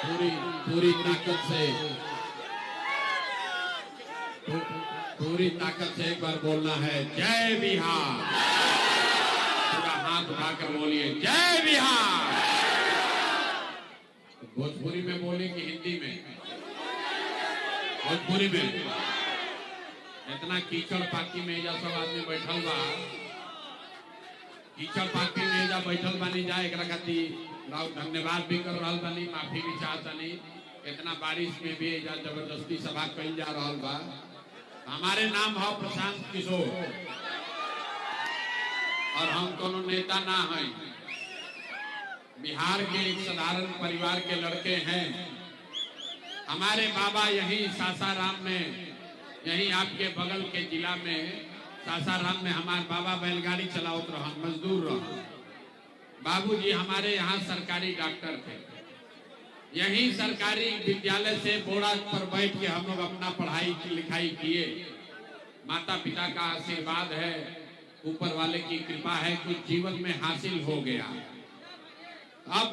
पूरी पूरी ताकत से पूरी ताकत से एक बार बोलना है जय बिहार। पूरा हाथ उठाकर बोलिए जय बिहार। भोजपुरी में बोले कि हिंदी में? भोजपुरी में। इतना कीचड़ पाकी में या सब आदमी बैठल बा, कीचड़ पाकी में जा बैठल बानी जा एक खातिर धन्यवाद भी कर रहा बानी, माफी भी चाहतनी। इतना बारिश में भी जा जबरदस्ती सभा कल जा रहा बा। हमारे नाम है प्रशांत किशोर और हम कोनो नेता ना हैं। बिहार के एक साधारण परिवार के लड़के हैं। हमारे बाबा यहीं सासाराम में, यहीं आपके बगल के जिला में सासाराम में हमारे बाबा बैलगाड़ी चलावत रहा, मजदूर रहा। बाबूजी हमारे यहाँ सरकारी डॉक्टर थे। यहीं सरकारी विद्यालय से बोरा पर बैठ के हम लोग अपना पढ़ाई लिखाई किए। माता पिता का आशीर्वाद है, ऊपर वाले की कृपा है, कुछ जीवन में हासिल हो गया। अब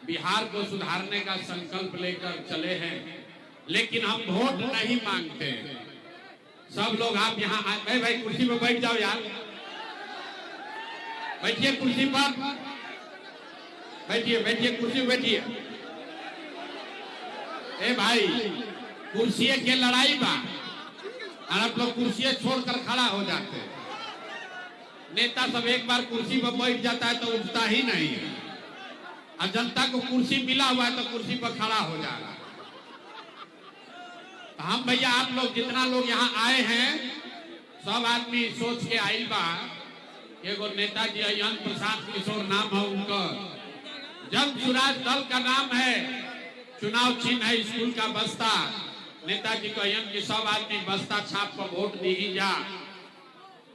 बिहार को सुधारने का संकल्प लेकर चले हैं, लेकिन हम वोट नहीं मांगते। सब लोग आप यहाँ भाई कुर्सी पर बैठ जाओ यार, बैठिए कुर्सी पर, बैठिए बैठिए कुर्सी पर बैठिए। ए भाई कुर्सी के लड़ाई बा और आप लोग कुर्सी छोड़कर खड़ा हो जाते हैं। नेता सब एक बार कुर्सी पर बैठ जाता है तो उठता ही नहीं है, और जनता को कुर्सी मिला हुआ है तो कुर्सी पर खड़ा हो जा रहा है। तो हम भैया आप लोग जितना लोग यहाँ आए हैं सब आदमी सोच के आइल बा। एगो नेताजी अयन प्रसाद किशोर नाम है उनका, जन सुराज दल का नाम है, चुनाव चिन्ह है स्कूल का बस्ता। नेताजी को अयन की सब आदमी बस्ता छाप पर वोट दीजिए जा।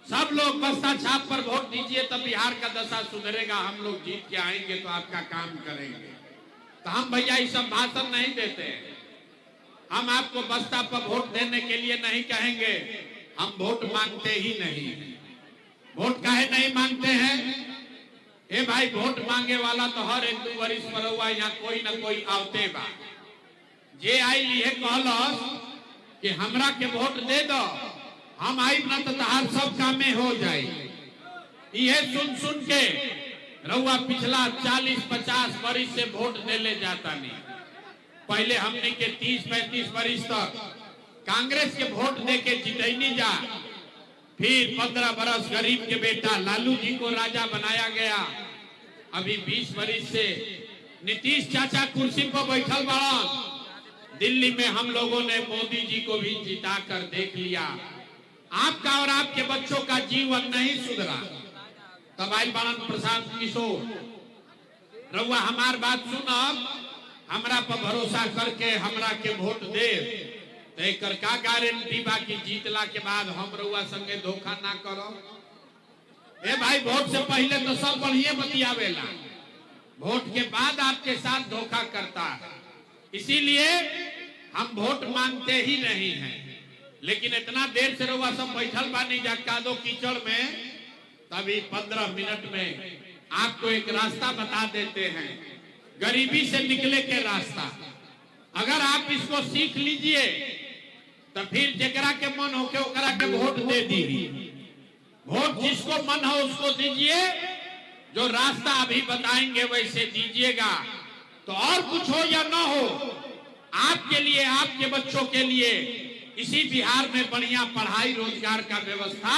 सब लोग बस्ता छाप पर वोट दीजिए तब बिहार का दशा सुधरेगा। हम लोग जीत के आएंगे तो आपका काम करेंगे। तो हम भैया ये सब भाषण नहीं देते हैं। हम आपको बस्ता पर वोट देने के लिए नहीं कहेंगे, हम वोट मांगते ही नहीं। वोट काहे नहीं मांगते हैं? ए भाई वोट मांगे वाला तो हर एक 2 वर्ष पर हुआ, यहाँ कोई ना कोई आवते बा। जे आई लिए कहलस कि हमरा के वोट दे दो, हम आई ना तो तहार सब कामे हो जाए। ये सुन सुन के रउआ पिछला 40-50 वर्ष से वोट देले जाता नहीं। पहले हमने के 30-35 वर्ष तक कांग्रेस के वोट दे के जितैनी जा। फिर 15 बरस गरीब के बेटा लालू जी को राजा बनाया गया। अभी 20 वर्ष से नीतीश चाचा कुर्सी पर बैठल बड़न। दिल्ली में हम लोगों ने मोदी जी को भी जिता कर देख लिया। आपका और आपके बच्चों का जीवन नहीं सुधरा। तब आई बड़न प्रशांत किशोर, रउआ हमार बात सुनब, हमरा पर भरोसा करके हमरा के वोट दे तो एक का गारंटी बा कि जीतला के बाद हम रउआ संगे धोखा ना करो। ए भाई वोट से पहले तो सब बढ़िया बतियावेला, वोट के बाद आपके साथ धोखा करता है। इसीलिए हम वोट मांगते ही नहीं हैं। लेकिन इतना देर से रउआ सब बैठल बानी जा कादो कीचड़ में, तभी 15 मिनट में आपको एक रास्ता बता देते हैं, गरीबी से निकले के रास्ता। अगर आप इसको सीख लीजिए तो फिर जकरा के मन हो के ओकरा के वोट दे दी। वोट जिसको मन हो उसको दीजिए, जो रास्ता अभी बताएंगे वैसे दीजिएगा। तो और कुछ हो या ना हो, आपके लिए, आपके बच्चों के लिए इसी बिहार में बढ़िया पढ़ाई रोजगार का व्यवस्था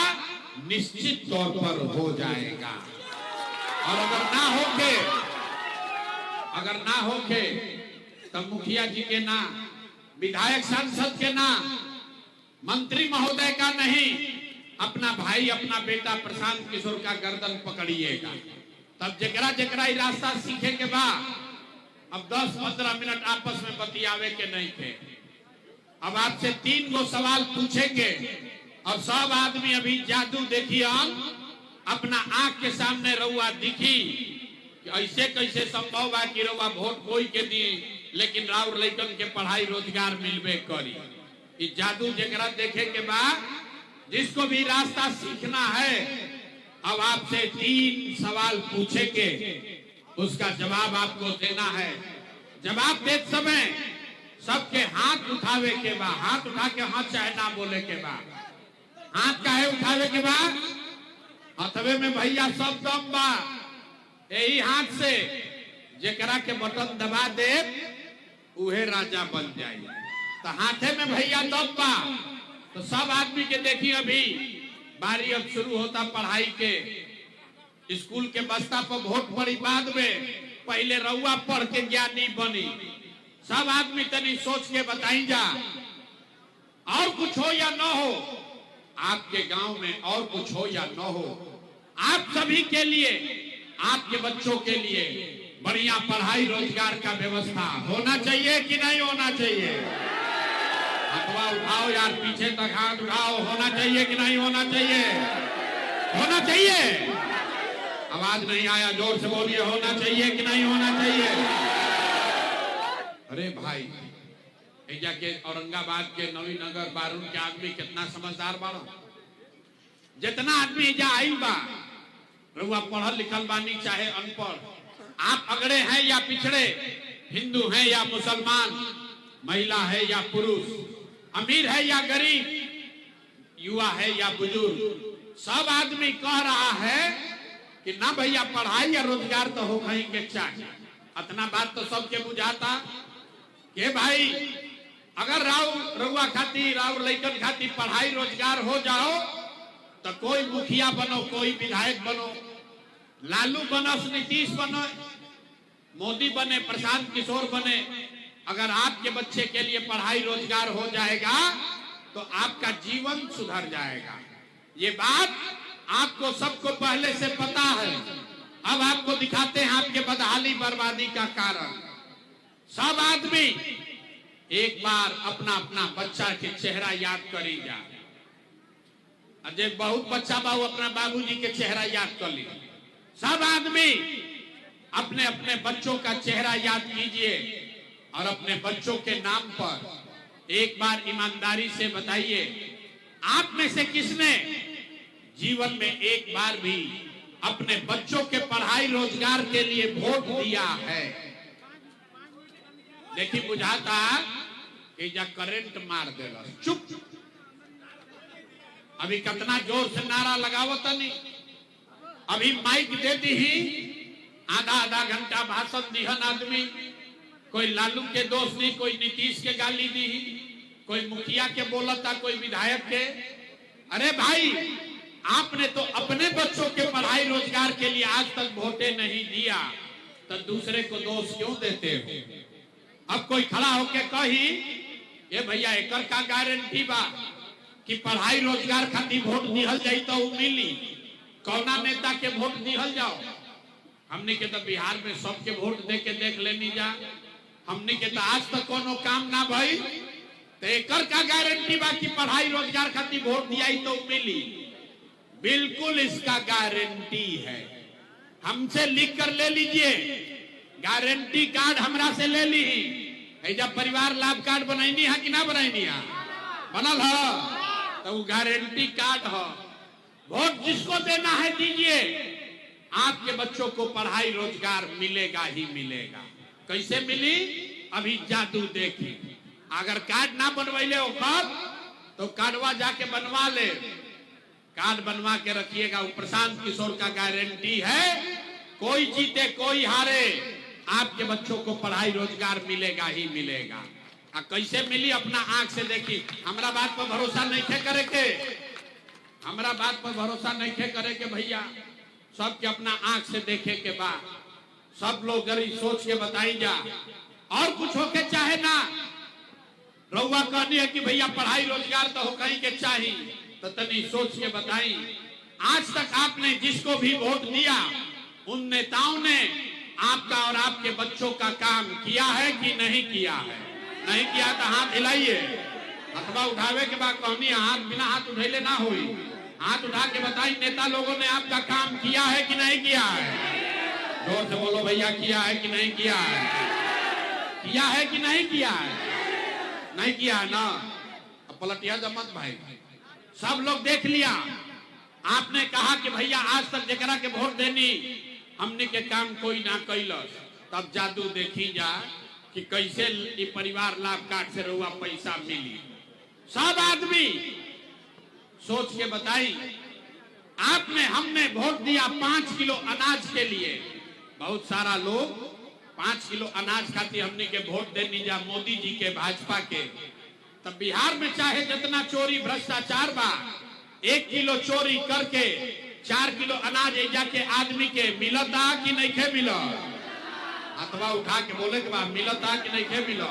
निश्चित तौर पर हो जाएगा। और अगर ना होके तब मुखिया जी के ना, विधायक सांसद के ना, मंत्री महोदय का नहीं, अपना भाई अपना बेटा प्रशांत किशोर का गर्दन पकड़िएगा। तब जकरा जकरा ये रास्ता सीखे के बाद अब 10-15 मिनट आपस में बतियावे के नहीं थे। अब आपसे 3 गो सवाल पूछेंगे और सब आदमी अभी जादू देखिए, अपना आंख के सामने रउआ दिखी कि ऐसे कैसे संभव बा कि रउआ वोट कोई के दी लेकिन राउर लइकन के पढ़ाई रोजगार मिलबे करी। कि जादू जकरा देखे के बाद, जिसको भी रास्ता सीखना है, अब आपसे 3 सवाल पूछेंगे, उसका जवाब आपको देना है। जवाब देते समय सबके हाथ उठावे के बाद, हाथ उठा के हाँ चाहे ना बोले के बाद, हाथ काहे उठावे के बाद, हथवे में भैया सब दम बा, यही हाथ से जेकरा के बटन दबा दे उहे राजा बन जाए। तो हाथे में भैया दम बा, तो सब आदमी के देखिए अभी बारी अब शुरू होता पढ़ाई के, स्कूल के बस्ता पर वोट पड़ी बाद में, पहले रउआ पढ़ के ज्ञानी बनी। सब आदमी तनी सोच के बताई जा, और कुछ हो या न हो आपके गांव में, और कुछ हो या न हो, आप सभी के लिए, आपके बच्चों के लिए बढ़िया पढ़ाई रोजगार का व्यवस्था होना चाहिए कि नहीं होना चाहिए? हाथवा उठाओ यार, पीछे तक हाथ उठाओ, होना चाहिए कि नहीं होना चाहिए? होना चाहिए। आवाज नहीं आया, जोर से बोलिए, होना चाहिए कि नहीं होना चाहिए? अरे भाई, एजा के औरंगाबाद के नवीनगर बारून के आदमी कितना समझदार बाड़ो। जितना आदमी एजा आइल बा, रउआ पढ़ल लिखल बानी चाहे अनपढ़, आप अगड़े हैं या पिछड़े, हिंदू हैं या मुसलमान, महिला है या पुरुष, अमीर है या गरीब, युवा है या बुजुर्ग, सब आदमी कह रहा है कि ना भैया पढ़ाई या रोजगार तो हो कहीं के चाहिए। इतना बात तो सबके बुझाता कि भाई अगर रउआ खातिर और लइकन खातिर पढ़ाई रोजगार हो जाओ तो कोई मुखिया बनो, कोई विधायक बनो, लालू बनस, नीतीश बनो, मोदी बने, प्रशांत किशोर बने, अगर आपके बच्चे के लिए पढ़ाई रोजगार हो जाएगा तो आपका जीवन सुधर जाएगा। ये बात आपको सबको पहले से पता है। अब आपको दिखाते हैं आपके बदहाली बर्बादी का कारण। सब आदमी एक बार अपना अपना बच्चा के चेहरा याद करी जा। अजय बहुत बच्चा बाबू अपना बाबूजी के चेहरा याद कर ली। सब आदमी अपने अपने बच्चों का चेहरा याद कीजिए और अपने बच्चों के नाम पर एक बार ईमानदारी से बताइए, आप में से किसने जीवन में एक बार भी अपने बच्चों के पढ़ाई रोजगार के लिए वोट दिया है? देखिए बुझाता कि जा करंट मार देगा। चुप, अभी कितना जोर से नारा लगावत नहीं, अभी माइक दे दी ही आधा आधा घंटा भाषण दिहन आदमी, कोई लालू के दोस्त दी, कोई नीतीश के गाली दी, कोई मुखिया के बोलता, कोई विधायक के। अरे भाई, आपने तो अपने बच्चों के पढ़ाई रोजगार के लिए आज तक वोटे नहीं दिया, तो दूसरे को दोष क्यों देते हो? अब कोई खड़ा होके कही ये भैया एकर का गारंटी बा कि पढ़ाई रोजगार खातिर वोट दिहल जाई तो मिली, कौना नेता के वोट दिहल जाओ? हमने के तो बिहार में सबके वोट दे के देख लेनी जा, हमने के तो आज तक कोनो काम ना भई, तो एकर का गारंटी बा कि पढ़ाई रोजगार खातिर वोट दियाई तो मिली? बिल्कुल इसका गारंटी है। हमसे लिख कर ले लीजिए, गारंटी कार्ड हमरा से ले ली। जब परिवार लाभ कार्ड बनैनी है कि ना बनैनी है? बनल है तो वो गारंटी कार्ड है। वोट जिसको देना है दीजिए, आपके बच्चों को पढ़ाई रोजगार मिलेगा ही मिलेगा। कैसे मिली? अभी जादू देखी। अगर कार्ड ना बनवाइले ओकर तो कार्डवा जाके बनवा ले, कार्ड बनवा के रखिएगा। वो प्रशांत किशोर का गारंटी है, कोई जीते कोई हारे, आपके बच्चों को पढ़ाई रोजगार मिलेगा ही मिलेगा। कैसे मिली? अपना आंख से देखी। हमरा बात पर भरोसा नहीं थे करे के, हमरा बात पर भरोसा नहीं थे करे के भैया, सबके अपना आंख से देखे के बाद सब लोग गरीब सोच के बताई जा। और कुछ होके चाहे ना, रउआ कहनी है कि भैया पढ़ाई रोजगार तो हो कहीं के चाहिए, तो तनी सोच के बताई। आज तक आपने जिसको भी वोट दिया, उन नेताओं ने आपका और आपके बच्चों का काम किया है कि नहीं किया है? नहीं किया तो हाथ हिलाइए। हथवा उठावे के बाद कहनी हाथ बिना हाथ उठेले ना हुई, हाथ उठा के बताई नेता लोगों ने आपका काम किया है कि नहीं किया है? जोर से बोलो भैया, किया है कि नहीं किया है? किया है कि नहीं किया है? नहीं किया है ना? अब पलटिया जमत भाई, सब लोग देख लिया। आपने कहा कि भैया आज तक जकरा के वोट देनी हमने के काम कोई ना कैलस, तब जादू देखी जा कि कैसे ये परिवार लाभ कार्ड से रहुआ पैसा मिली। सब आदमी सोच के बताई। आपने हमने वोट दिया 5 किलो अनाज के लिए। बहुत सारा लोग 5 किलो अनाज खातिर हमने के वोट देनी जा मोदी जी के, भाजपा के। तब बिहार में चाहे जितना चोरी भ्रष्टाचार बा, 1 किलो चोरी करके 4 किलो अनाज एजा के आदमी के मिलता कि नहीं खे मिला? अथवा उठा के बोले के बाद मिलता कि नहीं खे मिला?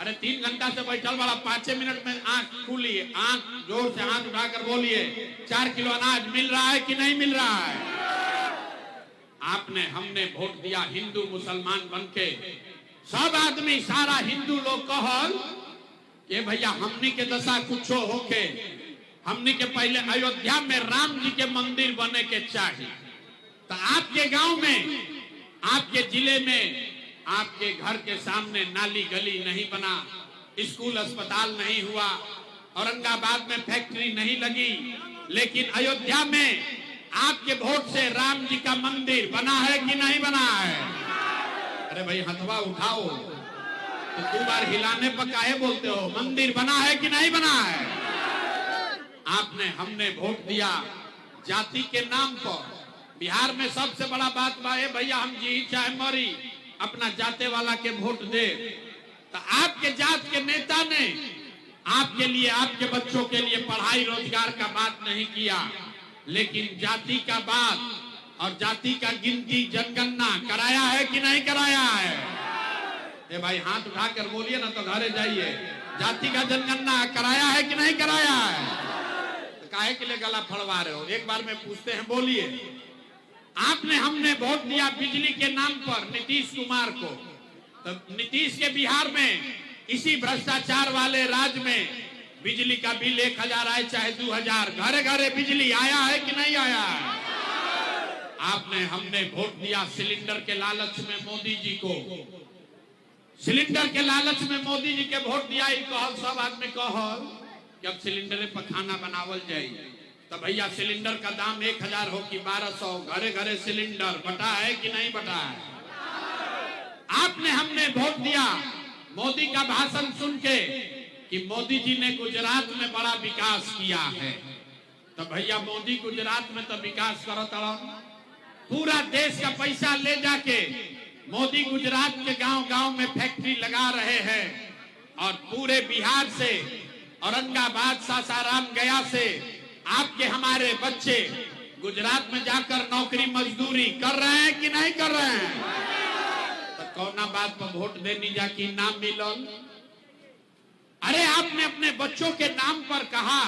अरे 3 घंटा से बैठल वाला 5 मिनट में आंख खुली, आंख जोर से हाथ उठाकर बोलिए 4 किलो अनाज मिल रहा है कि नहीं मिल रहा है? आपने हमने वोट दिया हिंदू मुसलमान बनके। सब आदमी सारा हिंदू लोग कहल कि भैया हमनी के दशा कुछो होके, हमनी के पहले अयोध्या में राम जी के मंदिर बने के चाहिए। तो आपके गांव में, आपके जिले में, आपके घर के सामने नाली गली नहीं बना, स्कूल अस्पताल नहीं हुआ, औरंगाबाद में फैक्ट्री नहीं लगी, लेकिन अयोध्या में आपके वोट से राम जी का मंदिर बना है कि नहीं बना है? अरे भाई हथवा उठाओ। तो 2 बार हिलाने पर काहे बोलते हो? मंदिर बना है कि नहीं बना है? आपने हमने वोट दिया जाति के नाम पर। बिहार में सबसे बड़ा बात बा भैया हम जी चाहे मरी अपना जाते वाला के वोट दे। तो आपके जात के नेता ने आपके लिए, आपके बच्चों के लिए पढ़ाई रोजगार का बात नहीं किया, लेकिन जाति का बात और जाति का गिनती जनगणना कराया है कि नहीं कराया है? ए भाई हाथ उठाकर बोलिए ना तो घरे जाइए। जाति का जनगणना कराया है कि नहीं कराया है? तो काहे के लिए गला फड़वा रहे हो? एक बार में पूछते हैं, बोलिए। आपने हमने वोट दिया बिजली के नाम पर नीतीश कुमार को। तो नीतीश के बिहार में इसी भ्रष्टाचार वाले राज्य में बिजली का बिल 1000 आए चाहे 2000, घरे घरे बिजली आया है कि नहीं आया है? आपने हमने वोट दिया सिलेंडर के लालच में मोदी जी को। सिलेंडर के लालच में मोदी जी के वोट दिया। कहल सब आदमी कहल कि अब सिलेंडर पर खाना बनावल जाए। तो भैया सिलेंडर का दाम 1000 हो कि 1200, घरे घरे सिलेंडर बटा है कि नहीं बटा है? आपने हमने वोट दिया मोदी का भाषण सुन के कि मोदी जी ने गुजरात में बड़ा विकास किया है। तो भैया मोदी गुजरात में तो विकास करता, पूरा देश का पैसा ले जाके मोदी गुजरात के गांव गांव में फैक्ट्री लगा रहे हैं। और पूरे बिहार से, औरंगाबाद, सासाराम, गया से आपके हमारे बच्चे गुजरात में जाकर नौकरी मजदूरी कर रहे हैं कि नहीं कर रहे हैं? तो कौना बात पर वोट देनी जा कि नाम मिलन? अरे आपने अपने बच्चों के नाम पर कहा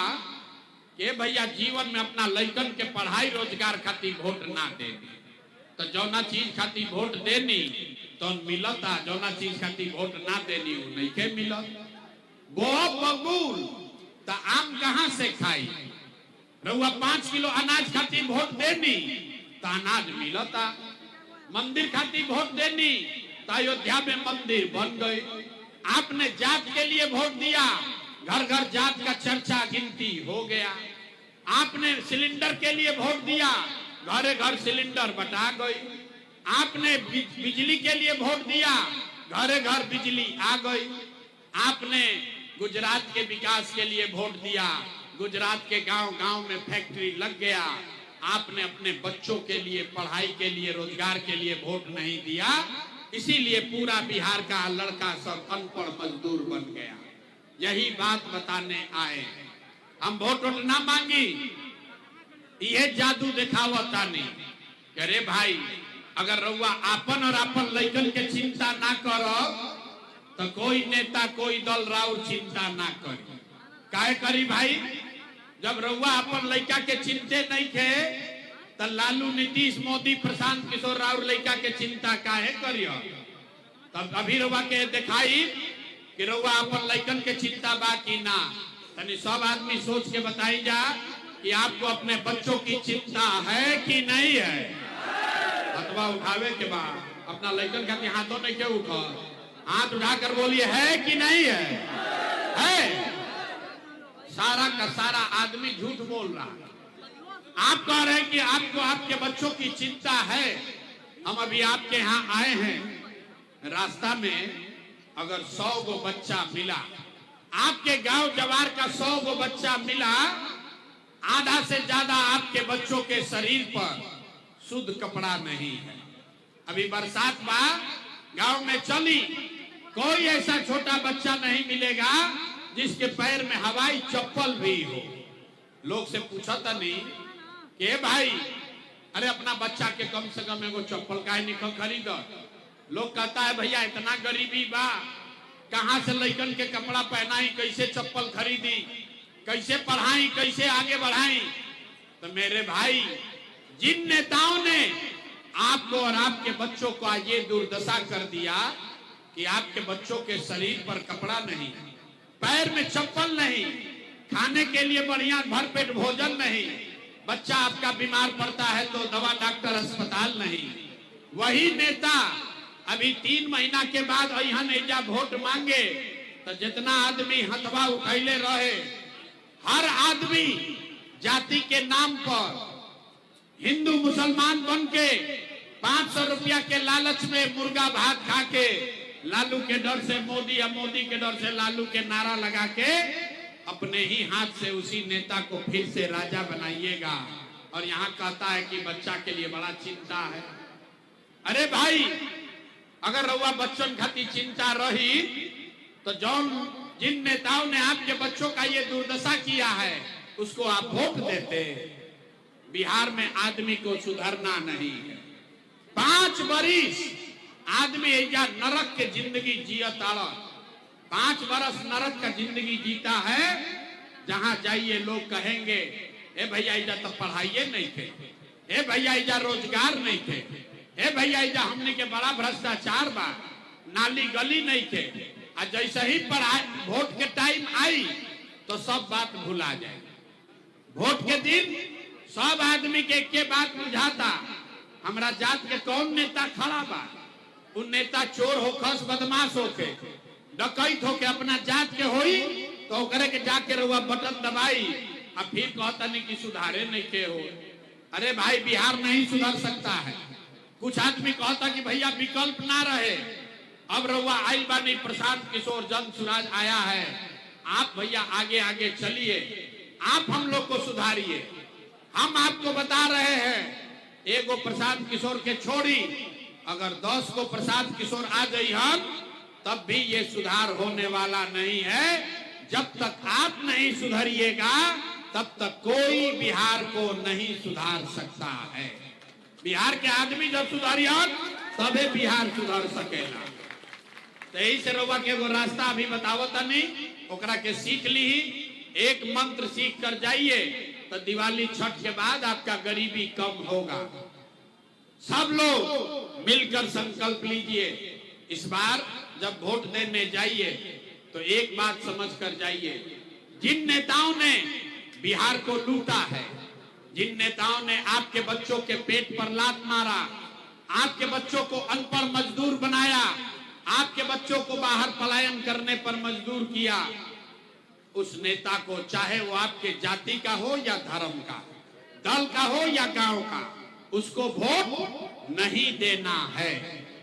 कि भैया जीवन में अपना लड़कन के पढ़ाई रोजगार खातिर वोट ना देनी। तो जौना चीज खातिर वोट देनी तो मिलता, जौना चीज खातिर वोट ना देनी वो नहीं के मिलत। बहुत बबूल तो आम कहां से खाई? रहुआ 5 किलो अनाज खातिर वोट देनी तो अनाज मिलता। मंदिर खातिर वोट देनी तो अयोध्या में मंदिर बन गई। आपने जात के लिए वोट दिया, घर घर जात का चर्चा गिनती हो गया। आपने सिलेंडर के लिए वोट दिया, घरे घर सिलेंडर बटा गई। आपने बिजली के लिए वोट दिया, घरे घर बिजली आ गई। आपने गुजरात के विकास के लिए वोट दिया, गुजरात के गांव गांव में फैक्ट्री लग गया। आपने अपने बच्चों के लिए, पढ़ाई के लिए, रोजगार के लिए वोट नहीं दिया, इसीलिए पूरा बिहार का लड़का सब अनपढ़ मजदूर बन गया। यही बात बताने आए। हम वोट ना मांगी, ये जादू दिखावता नहीं। अरे भाई अगर रउआ आपन और आपन लड़कन के चिंता ना करो तो कोई नेता, कोई दल राउर चिंता ना करी। काहे करी भाई? जब रउआ अपन लड़का के चिंते नहीं थे तो लालू, नीतीश, मोदी, प्रशांत किशोर राउर लड़का के चिंता काहे करियो? तब अभी रउआ के दिखाई कि रउआ अपन लड़कन के चिंता बा कि ना। तनी सब आदमी सोच के बताई जा कि आपको अपने बच्चों की चिंता है कि नहीं है? हथवा उठावे के बाद अपना लड़कन खातिर हाथों नहीं क्यों उठा? हाथ उठाकर बोलिए है कि नहीं है? है। सारा का सारा आदमी झूठ बोल रहा है। आप कह रहे हैं कि आपको आपके बच्चों की चिंता है। हम अभी आपके यहाँ आए हैं, रास्ता में अगर 100 गो बच्चा मिला, आपके गांव जवार का 100 गो बच्चा मिला, आधा से ज्यादा आपके बच्चों के शरीर पर शुद्ध कपड़ा नहीं है। अभी बरसात बा, गांव में चली, कोई ऐसा छोटा बच्चा नहीं मिलेगा जिसके पैर में हवाई चप्पल भी हो। लोग से पूछा था नहीं कि भाई, अरे अपना बच्चा के कम से कम एगो चप्पल काहे निकल खरीद। लोग कहता है भैया इतना गरीबी बा, कहां से लड़कन के कपड़ा पहनाई, कैसे चप्पल खरीदी, कैसे पढ़ाई, कैसे आगे बढ़ाई। तो मेरे भाई, जिन नेताओं ने आपको और आपके बच्चों को आज ये दुर्दशा कर दिया कि आपके बच्चों के शरीर पर कपड़ा नहीं, पैर में चप्पल नहीं, खाने के लिए बढ़िया भरपेट भोजन नहीं, बच्चा आपका बीमार पड़ता है तो दवा डॉक्टर अस्पताल नहीं, वही नेता अभी 3 महीना के बाद यहाँ नेजा वोट मांगे तो जितना आदमी हथवा उठैले रहे, हर आदमी जाति के नाम पर हिंदू मुसलमान बन के 500 रुपया के लालच में मुर्गा भात खा के, लालू के डर से मोदी या मोदी के डर से लालू के नारा लगा के अपने ही हाथ से उसी नेता को फिर से राजा बनाइएगा। और यहाँ कहता है कि बच्चा के लिए बड़ा चिंता है। अरे भाई, अगर रउआ बच्चन खातिर चिंता रही तो जिन नेताओं ने आपके बच्चों का ये दुर्दशा किया है उसको आप वोट देते। बिहार में आदमी को सुधरना नहीं है। 5 बरिस आदमी ऐसा नरक के जिंदगी जियता, 5 बरस नरक का जिंदगी जीता है। जहां जाइए लोग कहेंगे ए भैया इजा तो पढ़ाइए नहीं थे, ए भैया इजा रोजगार नहीं थे, ए भैया इजा हमने के बड़ा भ्रष्टाचार बा, नाली गली नहीं थे। और जैसे ही पढ़ाई वोट के टाइम आई तो सब बात भुला जाए। वोट के दिन सब आदमी के बात बुझाता, हमरा जात के कौन नेता खड़ा बा। उन नेता चोर होखस, बदमाश होके, डकैत होके अपना जात के होई तो ओकरे के जाके रउआ बटन दबाई और फिर कहता नहीं कि सुधारे नहीं के हो। अरे भाई, बिहार नहीं सुधर सकता है। कुछ आदमी कहता कि भैया विकल्प ना रहे। अब रउआ आइल बानी, प्रशांत किशोर जन सुराज आया है, आप भैया आगे आगे चलिए, आप हम लोग को सुधारिए। हम आपको बता रहे हैं, एगो प्रशांत किशोर के छोड़ी अगर 10 को प्रशांत किशोर आ गई हम, तब भी ये सुधार होने वाला नहीं है। जब तक आप नहीं सुधरिएगा तब तक कोई बिहार को नहीं सुधार सकता है। बिहार के आदमी जब सुधारिया तबे बिहार सुधर सकेगा। तो यही से रउआ के एगो रास्ता अभी बतावता नहीं, ओकरा के सीख ली। एक मंत्र सीख कर जाइए तो दिवाली छठ के बाद आपका गरीबी कम होगा। सब लोग मिलकर संकल्प लीजिए। इस बार जब वोट देने जाइए तो एक बात समझ कर जाइए, जिन नेताओं ने बिहार को लूटा है, जिन नेताओं ने आपके बच्चों के पेट पर लात मारा, आपके बच्चों को अनपढ़ मजदूर बनाया, आपके बच्चों को बाहर पलायन करने पर मजदूर किया, उस नेता को चाहे वो आपके जाति का हो या धर्म का, दल का हो या गांव का, उसको वोट नहीं देना है।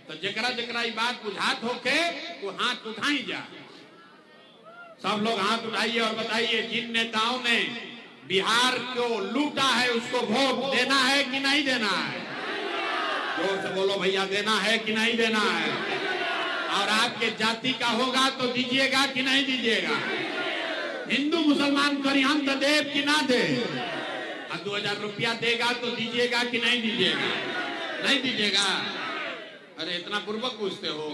तो जकरा जकरा ये बात बुझात होके वो हाथ उठाई जा। सब लोग हाथ उठाइए और बताइए, जिन नेताओं ने बिहार को लूटा है उसको वोट देना है कि नहीं देना है? जोर से बोलो भैया, देना है कि नहीं देना है? और आपके जाति का होगा तो दीजिएगा कि नहीं दीजिएगा? हिंदू मुसलमान करियन तो देव कि ना दे? 2000 रुपया देगा तो दीजिएगा कि नहीं दीजिएगा? नहीं दीजिएगा? अरे इतना पूर्वक पूछते हो।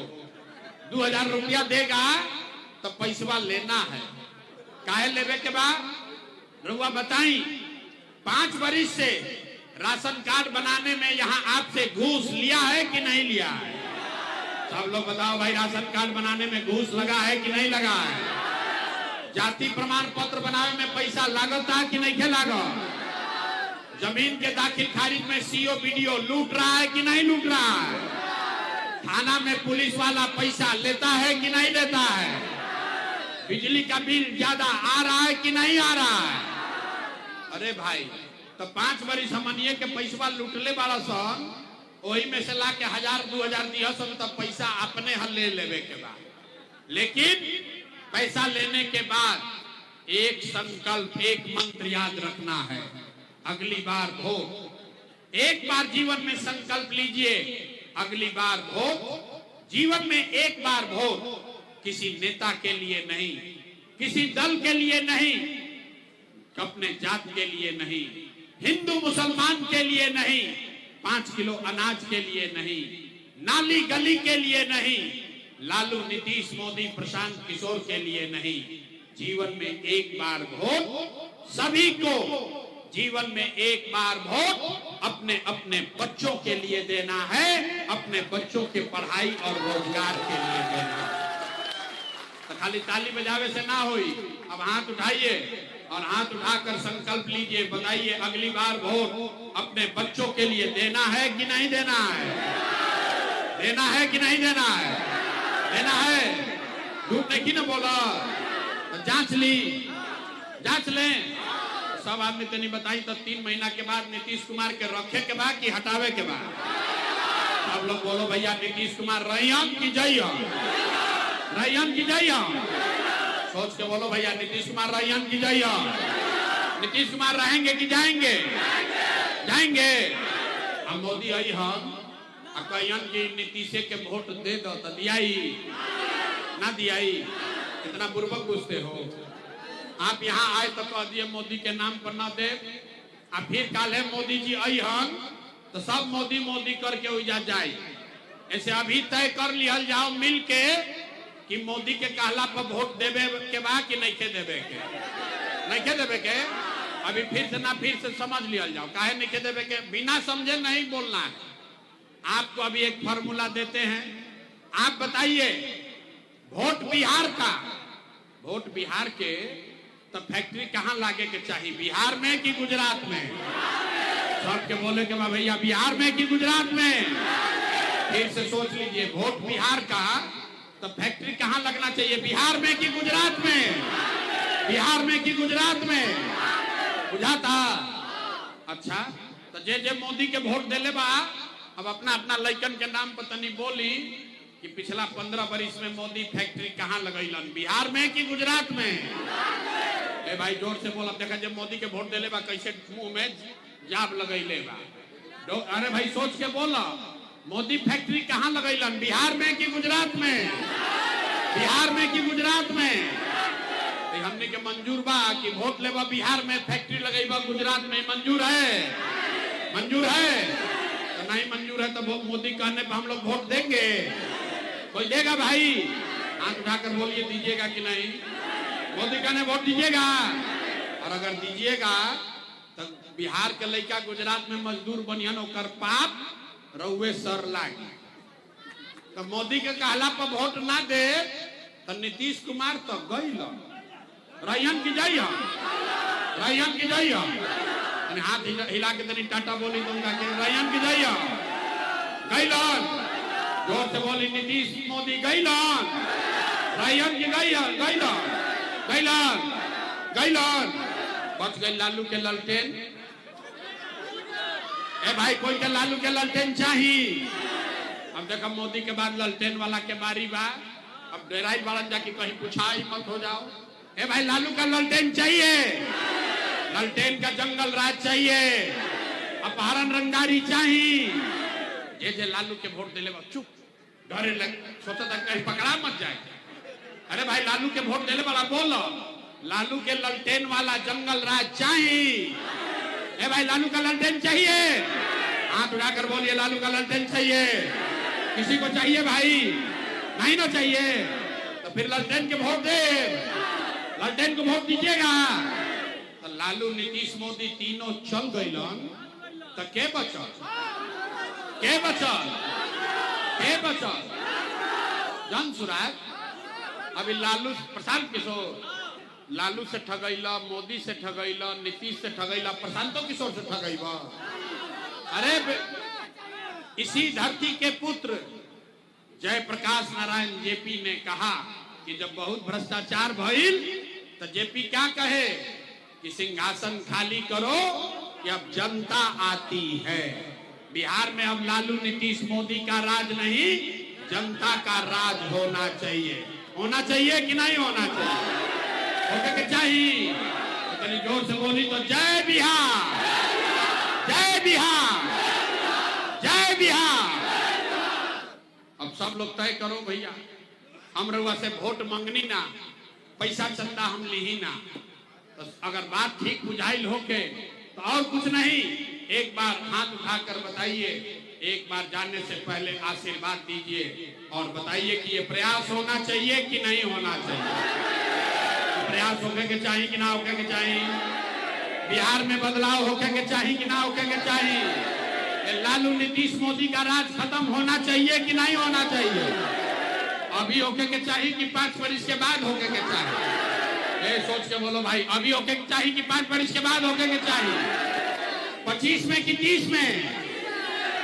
2000 रुपया देगा तो पैसा लेना है, काहे लेवे के बाद रुआ बताई। 5 बरिस से राशन कार्ड बनाने में यहाँ आपसे घूस लिया है कि नहीं लिया है? सब लोग बताओ भाई, राशन कार्ड बनाने में घूस लगा है कि नहीं लगा है? जाति प्रमाण पत्र बनाने में पैसा लागता कि नहीं लागा? जमीन के दाखिल खारिज में सीओ बीडीओ लूट रहा है कि नहीं लूट रहा है? थाना में पुलिस वाला पैसा लेता है कि नहीं लेता है? बिजली का बिल ज्यादा आ रहा है कि नहीं आ रहा है? अरे भाई, तो 5 बरिस हमनिए के पैसा लूटले वाला सन, वही में से ला के 1000 2000 दिया सब, तब पैसा अपने हल ले लेवे के बाद लेकिन पैसा लेने के बाद एक संकल्प, एक मंत्र याद रखना है, अगली बार वोट। एक बार जीवन में संकल्प लीजिए, अगली बार वोट। जीवन में एक बार वोट, किसी नेता के लिए नहीं, किसी दल के लिए नहीं, अपने जात के लिए नहीं, हिंदू मुसलमान के लिए नहीं, 5 किलो अनाज के लिए नहीं, नाली गली के लिए नहीं, लालू नीतीश मोदी प्रशांत किशोर के लिए नहीं। जीवन में एक बार वोट सभी को, जीवन में एक बार वोट अपने अपने बच्चों के लिए देना है, अपने बच्चों के पढ़ाई और रोजगार के लिए देना है। तो खाली ताली बजावे से ना होई। अब हाथ उठाइए और हाथ उठाकर संकल्प लीजिए, बताइए अगली बार वोट अपने बच्चों के लिए देना है कि नहीं देना है? देना है कि नहीं देना है? देना है। झूठ नहीं ना बोला, तो जांच ली, जांच लें। सब आदमी तो नहीं बताई तो 3 महीना के बाद नीतीश कुमार के रखे के बाद कि हटावे के बाद? सब लोग बोलो भैया नीतीश कुमार रहियन की जइयन, रहियन की जइयन। सोच के बोलो भैया नीतीश कुमार रहियन की जइयन। नीतीश कुमार रहेंगे कि जाएंगे? जाएंगे। अब मोदी आई हम कहियन की नीतीश के वोट दे दो, तो दियाई ना दियाई? इतना बुर्बक पूछते हो आप। यहाँ आए तो कह दिए मोदी के नाम पर ना दे, और फिर काले मोदी जी आई हम तो सब मोदी मोदी करके उजा जाए। ऐसे अभी तय कर लिया जाओ मिल के कि मोदी के कहला पर वोट देवे के बाद कि नहीं के देवे के, नहीं के देवे के। अभी फिर से ना फिर से समझ लिया जाओ काहे नहीं के देवे के। बिना समझे नहीं बोलना है। आपको अभी एक फॉर्मूला देते हैं, आप बताइए वोट बिहार का, वोट बिहार के तो फैक्ट्री कहाँ लागे के चाहिए, बिहार में कि गुजरात में? सबके बोले के बाद भैया बिहार में कि गुजरात में? फिर से सोच लीजिए, वोट बिहार का तो फैक्ट्री कहाँ लगना चाहिए, बिहार में कि गुजरात में? बिहार में कि गुजरात में? बुझाता? अच्छा, तो जे मोदी के वोट देले बा, अब अपना अपना लइकन के नाम पर तनी बोली कि पिछला 15 वर्ष में मोदी फैक्ट्री कहाँ लगैलन, बिहार में कि गुजरात में? ए भाई जोर से बोला। देखा जब मोदी के वोट देले बा कैसे मुंह में जाब लगैले बा। अरे भाई सोच के बोला, मोदी फैक्ट्री कहाँ लगैलन, बिहार में कि गुजरात में? बिहार में कि गुजरात में? तो हमने के मंजूर बा कि वोट लेबा बिहार में, फैक्ट्री लगेबा गुजरात में, मंजूर है? मंजूर है? तो नहीं मंजूर है तो मोदी कहने पर हम लोग वोट देंगे? कोई देगा भाई? हाथ उठाकर बोलिए दीजिएगा कि नहीं? मोदी कहने वोट दीजिएगा? और अगर दीजिएगा तो बिहार के लड़का गुजरात में मजदूर बनियन, ओकर पाप रउए सर लागी। तो मोदी के कहला पर वोट ना दे तो नीतीश कुमार तो गई रहियन की जाइए, रहियन की जाइए। हाथ हिला के तनी टाटा बोली दूंगा कि रहियन की जाइए, गईलन। जोर से बोली नीतीश मोदी गईलन, रहियन की गईलन, गईलन, गईलन, गईलन। बच गई लालू के ललटेन। ए भाई कोई के लालू के ललटेन चाहिए? अब देखो मोदी के बाद ललटेन वाला के बारी बा। अब डेराई बाड़न जाके कहीं पूछाई मत हो जाओ। ए भाई लालू का ललटेन चाहिए? ललटेन का जंगल राज चाहिए, अपहरण रंगारी चाहिए। जे लालू के वोट दिले चुप डरे लग, सोचा था कहीं पकड़ा मत जाए। अरे भाई लालू के वोट दिले वाला बोलो, लालू के ललटेन वाला जंगल राज चाहिए। ए भाई लालू का ललटेन चाहिए? हाथ उठाकर बोलिए लालू का ललटेन चाहिए। किसी को चाहिए भाई? नहीं ना चाहिए तो फिर ललटेन के वोट दे, ललटेन को वोट दीजिएगा। तो लालू नीतीश मोदी तीनों चल गईलन तो के बचल? के बचल? के बचल? जन सुराग। अभी लालू प्रशांत किशोर, लालू से ठगैला, मोदी से ठगैला, नीतीश से ठगैला, प्रशांतो किशोर से ठगैबा। अरे इसी धरती के पुत्र जयप्रकाश नारायण जेपी ने कहा कि जब बहुत भ्रष्टाचार भइल तो जेपी क्या कहे कि सिंहासन खाली करो कि अब जनता आती है। बिहार में अब लालू नीतीश मोदी का राज नहीं, जनता का राज होना चाहिए। होना चाहिए कि नहीं होना चाहिए? होके के चाहिए? तो चलिए जोर से बोली तो जय बिहार, जय बिहार, जय बिहार। अब सब लोग तय करो भैया, हम रउआ से वोट मंगनी ना, पैसा चंदा हम ली ना। तो अगर बात ठीक बुझाइल होके तो और कुछ नहीं, एक बार हाथ उठाकर बताइए, एक बार जानने से पहले आशीर्वाद दीजिए और बताइए कि ये प्रयास होना चाहिए कि नहीं होना चाहिए। प्रयास होके के चाहिए कि ना होके के चाहिए? बिहार में बदलाव होके के चाहिए कि ना होके के चाहिए? लालू नीतीश मोदी का राज खत्म होना चाहिए कि नहीं होना चाहिए? अभी होके के चाहिए कि 5 वर्ष के बाद होके के चाहिए? ये सोच के बोलो भाई, अभी होके के चाहिए कि 5 वर्ष के बाद होके के चाहिए? 25 में कि 30 में?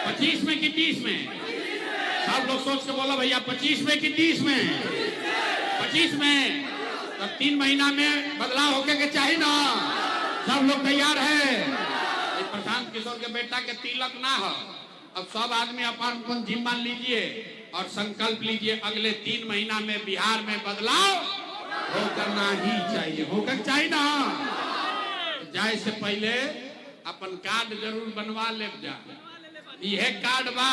25 में कि 30 में? सब लोग सोच के बोलो भैया, 25 में कि 30 में? 25 में। तो 3 महीना में बदलाव होके के चाहिए ना? सब लोग तैयार है? प्रशांत किशोर के बेटा के तिलक ना हो, अब सब आदमी अपन जिम्मा लीजिए और संकल्प लीजिए, अगले 3 महीना में बिहार में बदलाव हो करना ही चाहिए। होकर चाहिए ना? जाए से पहले अपन कार्ड जरूर बनवा ले जा। यह कार्ड बा,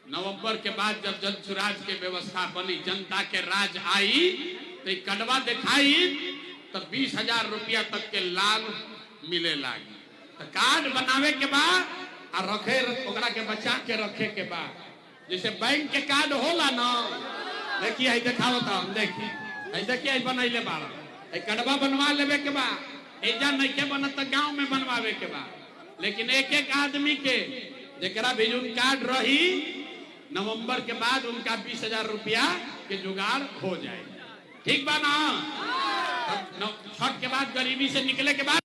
नवंबर के बाद जब जन सुराज के व्यवस्था बनी, जनता के राज आई, तो कार्डवा दिखाई तो 20,000 रुपया तक के लाभ मिले लागी। तो कार्ड बनावे के बाद और रखे, ओकरा के बचा के रखे के बाद, जैसे बैंक के कार्ड होला ना, देखिए आई दिखाओ तो हम देखिए बनैले बार कार्डवा बनवा लेवे के बाद, एजा नहीं के बनत गांव में बनवावे के बाद। लेकिन एक एक आदमी के जरा भी उन कार्ड रही, नवंबर के बाद उनका 20,000 रुपया के जुगाड़ हो जाए। ठीक बा ना? छठ के बाद गरीबी से निकले के बाद